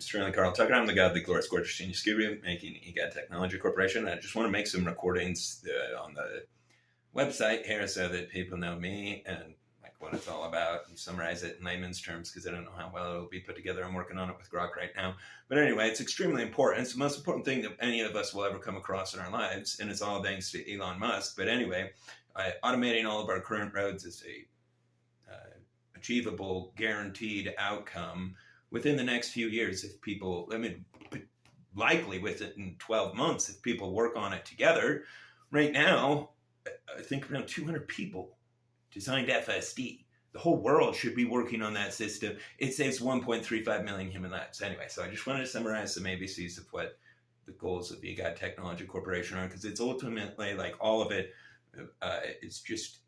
name's Sterling Carl Tucker. I'm the guy of the Glorious Gorgeous Genius Guru, making Egod Technology Corporation. I just want to make some recordings on the website here so that people know me and like what it's all about and summarize it in layman's terms because I don't know how well it'll be put together. I'm working on it with Grok right now. But anyway, it's extremely important. It's the most important thing that any of us will ever come across in our lives, and it's all thanks to Elon Musk. But anyway, automating all of our current roads is a achievable, guaranteed outcome within the next few years if people, likely within 12 months if people work on it together. Right now, I think around 200 people designed FSD. The whole world should be working on that system. It saves 1.35 million human lives. Anyway, so I just wanted to summarize some ABCs of what the goals of the Egod Technology Corporation are, because it's ultimately like all of it. It's just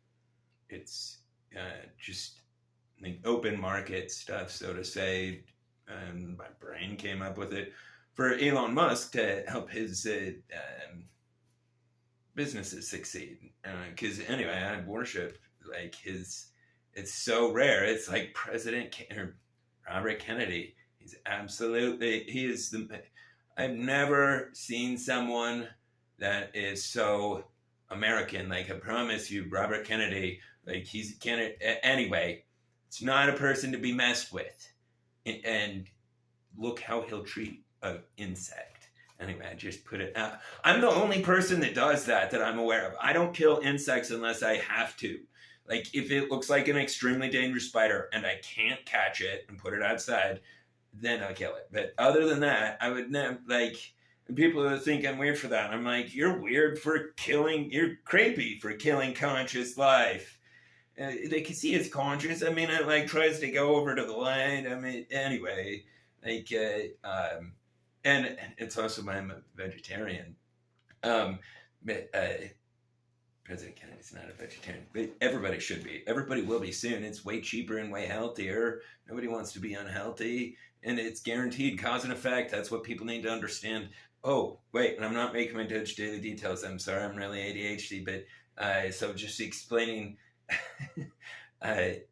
the open market stuff, so to say. And my brain came up with it for Elon Musk to help his businesses succeed. Because anyway, I worship like his. It's so rare. It's like Robert Kennedy. He is the. I've never seen someone that is so American. Like I promise you, Robert Kennedy. Like he's Kennedy anyway. It's not a person to be messed with. And look how he'll treat an insect. Anyway, I just put it out. I'm the only person that does that I'm aware of. I don't kill insects unless I have to. Like, if it looks like an extremely dangerous spider and I can't catch it and put it outside, then I'll kill it. But other than that, I would never, like, people think I'm weird for that. I'm like, you're weird for you're creepy for killing conscious life. They can see it's conscious. I mean, it like tries to go over to the light. I mean, anyway, like, and it's also why I'm a vegetarian. President Kennedy's not a vegetarian, but everybody should be. Everybody will be soon. It's way cheaper and way healthier. Nobody wants to be unhealthy, and it's guaranteed cause and effect. That's what people need to understand. Oh, wait, and I'm not making my Dutch daily details. I'm sorry, I'm really ADHD, but so just explaining. A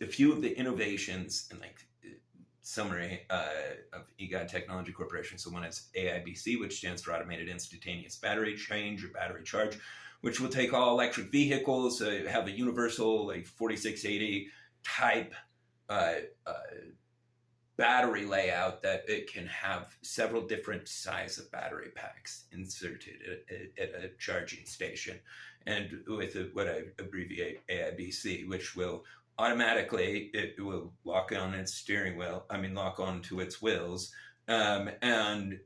few of the innovations and like summary of Egod Technology Corporation. So one is AIBC, which stands for Automated Instantaneous Battery Change or Battery Charge, which will take all electric vehicles, have a universal like 4680 type battery layout that it can have several different size of battery packs inserted at a charging station, and with what I abbreviate AIBC, which will automatically, it will lock on its steering wheel, lock onto its wheels, and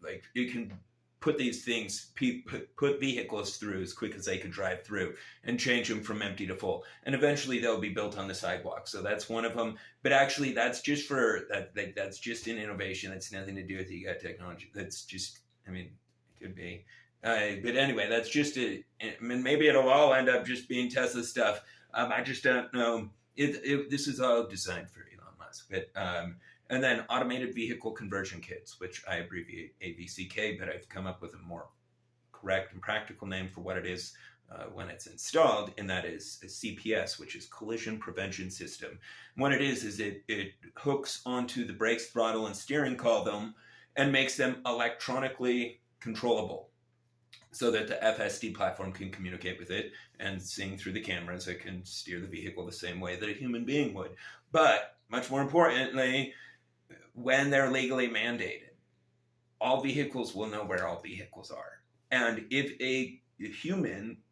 like you can put these things, put vehicles through as quick as they can drive through and change them from empty to full. And eventually they'll be built on the sidewalk. So that's one of them. But actually that's just that's just an innovation. That's nothing to do with Egod Technology. That's just, it could be. But anyway, that's just maybe it'll all end up just being Tesla stuff. I just don't know. This is all designed for Elon Musk. But, and then automated vehicle conversion kits, which I abbreviate AVCK, but I've come up with a more correct and practical name for what it is when it's installed, and that is a CPS, which is Collision Prevention System. And what it is it hooks onto the brakes, throttle, and steering column and makes them electronically controllable so that the FSD platform can communicate with it, and seeing through the cameras, it can steer the vehicle the same way that a human being would. But much more importantly, when they're legally mandated, all vehicles will know where all vehicles are. And if a human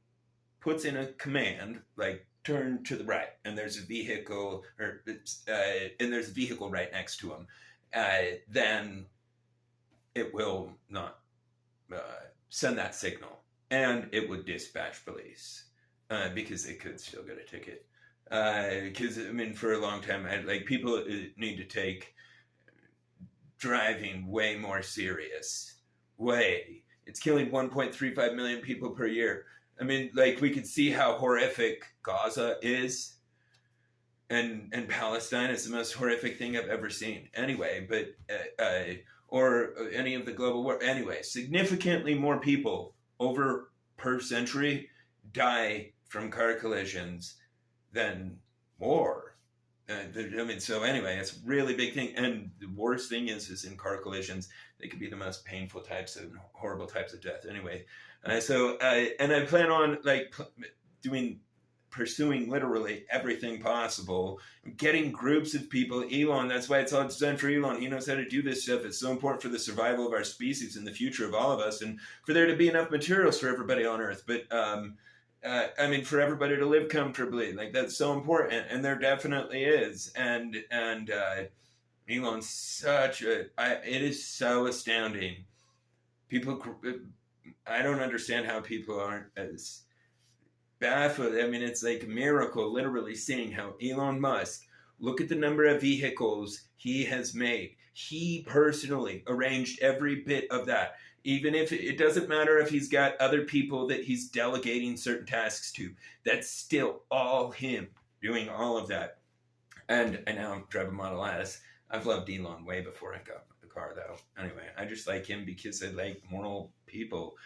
puts in a command, like turn to the right, and there's a vehicle, and there's a vehicle right next to him, then it will not send that signal, and it would dispatch police because they could still get a ticket. Because for a long time, people need to take driving way more serious. It's killing 1.35 million people per year. We could see how horrific Gaza is, and Palestine is the most horrific thing I've ever seen. Anyway, but or any of the global war. Anyway, significantly more people per century die from car collisions than I mean, so anyway, it's a really big thing. And the worst thing is in car collisions, they could be the most painful types of horrible types of death. Anyway, and I plan on like pursuing literally everything possible, getting groups of people. Elon, that's why it's all designed for Elon. He knows how to do this stuff. It's so important for the survival of our species and the future of all of us, and for there to be enough materials for everybody on Earth. But I mean, for everybody to live comfortably, like that's so important, and there definitely is. And Elon's it is so astounding. People, I don't understand how people aren't as baffled. I mean, it's like a miracle, literally seeing how Elon Musk, look at the number of vehicles he has made. He personally arranged every bit of that. Even if it doesn't matter if he's got other people that he's delegating certain tasks to, that's still all him doing all of that. And I now drive a Model S. I've loved Elon way before I got the car, though. Anyway, I just like him because I like moral people.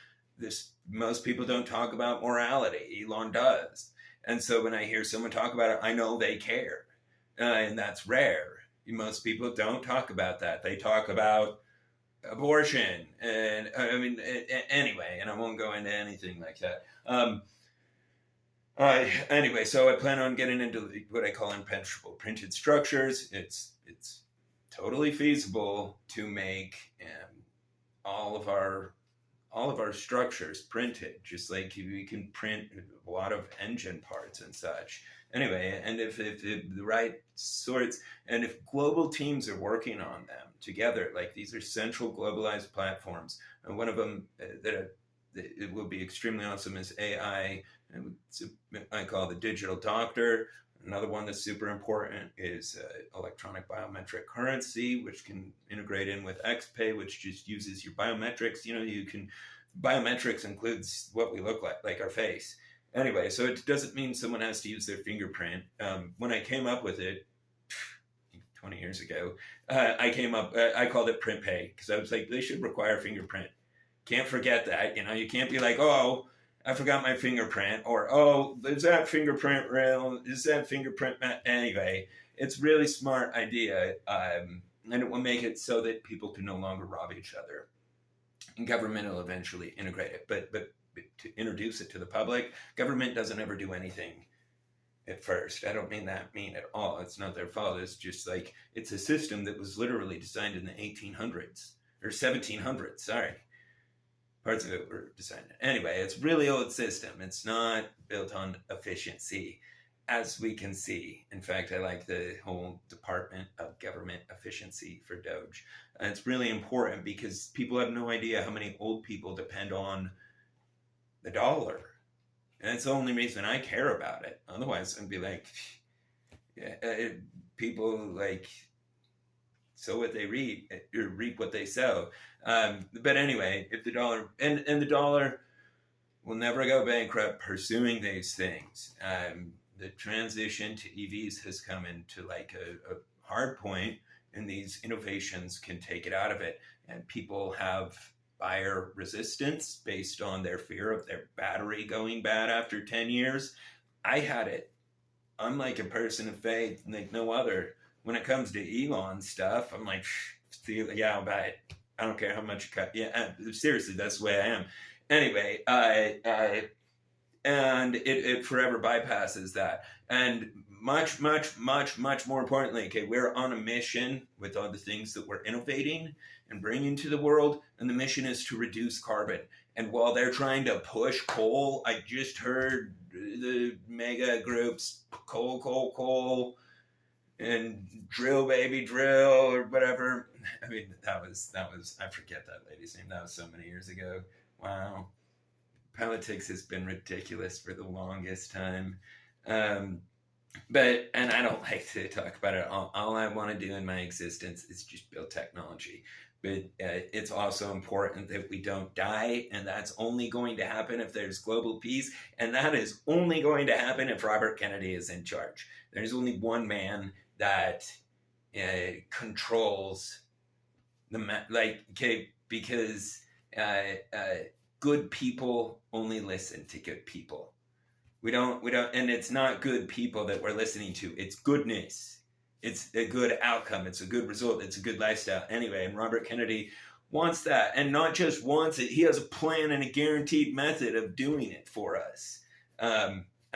Most people don't talk about morality. Elon does. And so when I hear someone talk about it, I know they care. And that's rare. Most people don't talk about that. They talk about abortion, and I mean, anyway, and I won't go into anything like that. Anyway, so I plan on getting into what I call impenetrable printed structures. It's totally feasible to make all of our structures printed, just like we can print a lot of engine parts and such. Anyway, and if the right sorts, and if global teams are working on them together, like these are central globalized platforms, and one of them it will be extremely awesome is AI, and I call the digital doctor. Another one that's super important is electronic biometric currency, which can integrate in with XPay, which just uses your biometrics. Biometrics includes what we look like our face. Anyway, so it doesn't mean someone has to use their fingerprint. When I came up with it 20 years ago, I called it print pay, because I was like, they should require fingerprint. Can't forget that. You can't be like, oh, I forgot my fingerprint, or, oh, is that fingerprint real? Is that fingerprint? Anyway, it's really smart idea, and it will make it so that people can no longer rob each other. And government will eventually integrate it, but to introduce it to the public, government doesn't ever do anything at first. I don't mean that mean at all. It's not their fault. It's just like, it's a system that was literally designed in the 1800s, or 1700s, sorry. Parts of it were designed. Anyway, it's really old system. It's not built on efficiency, as we can see. In fact, I like the whole Department of Government Efficiency for Doge. And it's really important because people have no idea how many old people depend on the dollar. And it's the only reason I care about it. Otherwise, I'd be like, people like sow what they reap, or reap what they sow. But anyway, if the dollar, and the dollar will never go bankrupt pursuing these things. The transition to EVs has come into like a hard point, and these innovations can take it out of it. And people have buyer resistance based on their fear of their battery going bad after 10 years. I had it. I'm like a person of faith, like no other. When it comes to Elon stuff, I'm like, yeah, I'll buy it. I don't care how much you cut. Yeah, seriously, that's the way I am. Anyway, and it forever bypasses that. And much more importantly, okay, we're on a mission with all the things that we're innovating and bringing to the world, and the mission is to reduce carbon. And while they're trying to push coal, I just heard the mega groups, coal, and drill baby drill, or whatever. I mean, that was I forget that lady's name. That was so many years ago. Wow. Politics has been ridiculous for the longest time. But I don't like to talk about it. All I want to do in my existence is just build technology. But it's also important that we don't die, and that's only going to happen if there's global peace, and that is only going to happen if Robert Kennedy is in charge. There's only one man that controls because good people only listen to good people. We don't, and it's not good people that we're listening to. It's goodness. it's a good outcome. It's a good result. It's a good lifestyle. Anyway, and Robert Kennedy wants that, and not just wants it. He has a plan and a guaranteed method of doing it for us.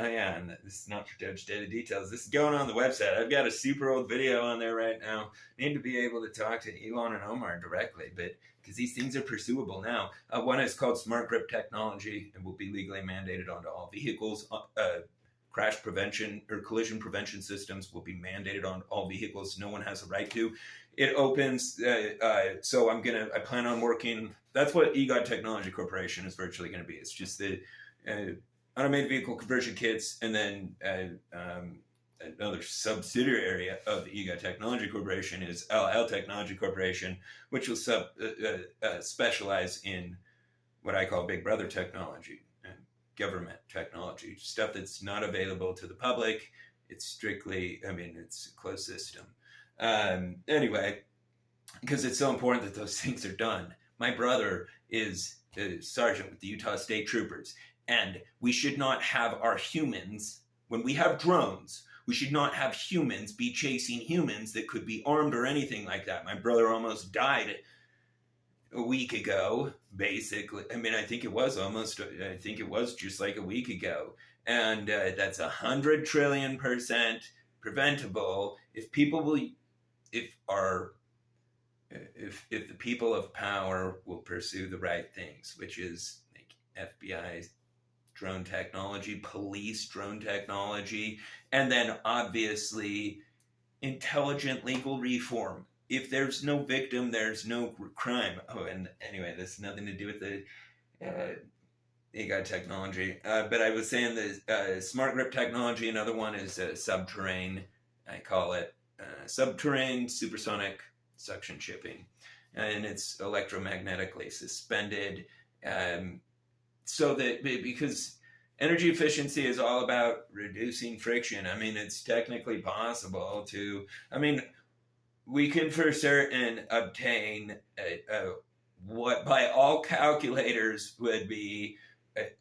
Oh yeah, and this is not for Judge Data Details. This is going on the website. I've got a super old video on there right now. Need to be able to talk to Elon and Omar directly, but because these things are pursuable now. One is called Smart Grip Technology and will be legally mandated onto all vehicles. Crash prevention or collision prevention systems will be mandated on all vehicles. No one has a right to. It opens, so I plan on working. That's what Egod Technology Corporation is virtually going to be. It's just the automated vehicle conversion kits, and then another subsidiary area of the Egod Technology Corporation is LL Technology Corporation, which will specialize in what I call Big Brother technology and government technology, stuff that's not available to the public. It's strictly, it's a closed system. Anyway, because it's so important that those things are done. My brother is a sergeant with the Utah State Troopers. And we should not have our humans, when we have drones, we should not have humans be chasing humans that could be armed or anything like that. My brother almost died a week ago, basically. I think it was just like a week ago. And that's 100 trillion% preventable if the people of power will pursue the right things, which is like FBI drone technology, police drone technology, and then obviously intelligent legal reform. If there's no victim, there's no crime. Oh, and anyway, this has nothing to do with the Egod technology. But I was saying the smart grip technology, another one is subterranean, I call it subterranean supersonic suction shipping. And it's electromagnetically suspended. So that, because energy efficiency is all about reducing friction. It's technically possible to, we can for certain obtain what by all calculators would be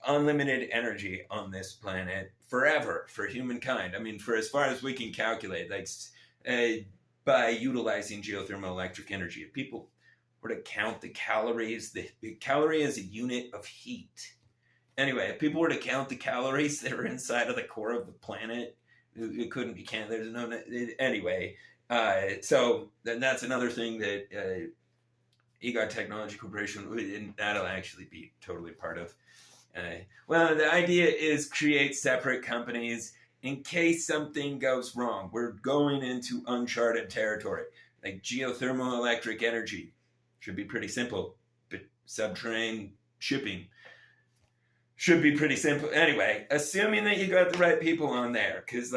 unlimited energy on this planet forever for humankind. For as far as we can calculate, like by utilizing geothermal electric energy. If people were to count the calories, the calorie is a unit of heat. Anyway, if people were to count the calories that are inside of the core of the planet, it couldn't be counted. There's no, anyway. So then that's another thing that Egod Technology Corporation, that'll actually be totally part of. Well, the idea is create separate companies in case something goes wrong. We're going into uncharted territory, like geothermal electric energy. Should be pretty simple, but subterranean shipping should be pretty simple. Anyway, assuming that you got the right people on there, because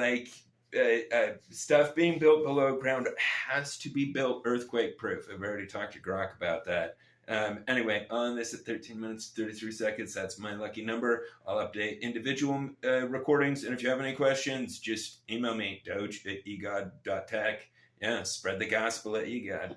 stuff being built below ground has to be built earthquake proof. I've already talked to Grok about that. Anyway, on this at 13 minutes, 33 seconds, that's my lucky number. I'll update individual recordings, and if you have any questions, just email me, doge@egod.tech. Yeah, spread the gospel at Egod.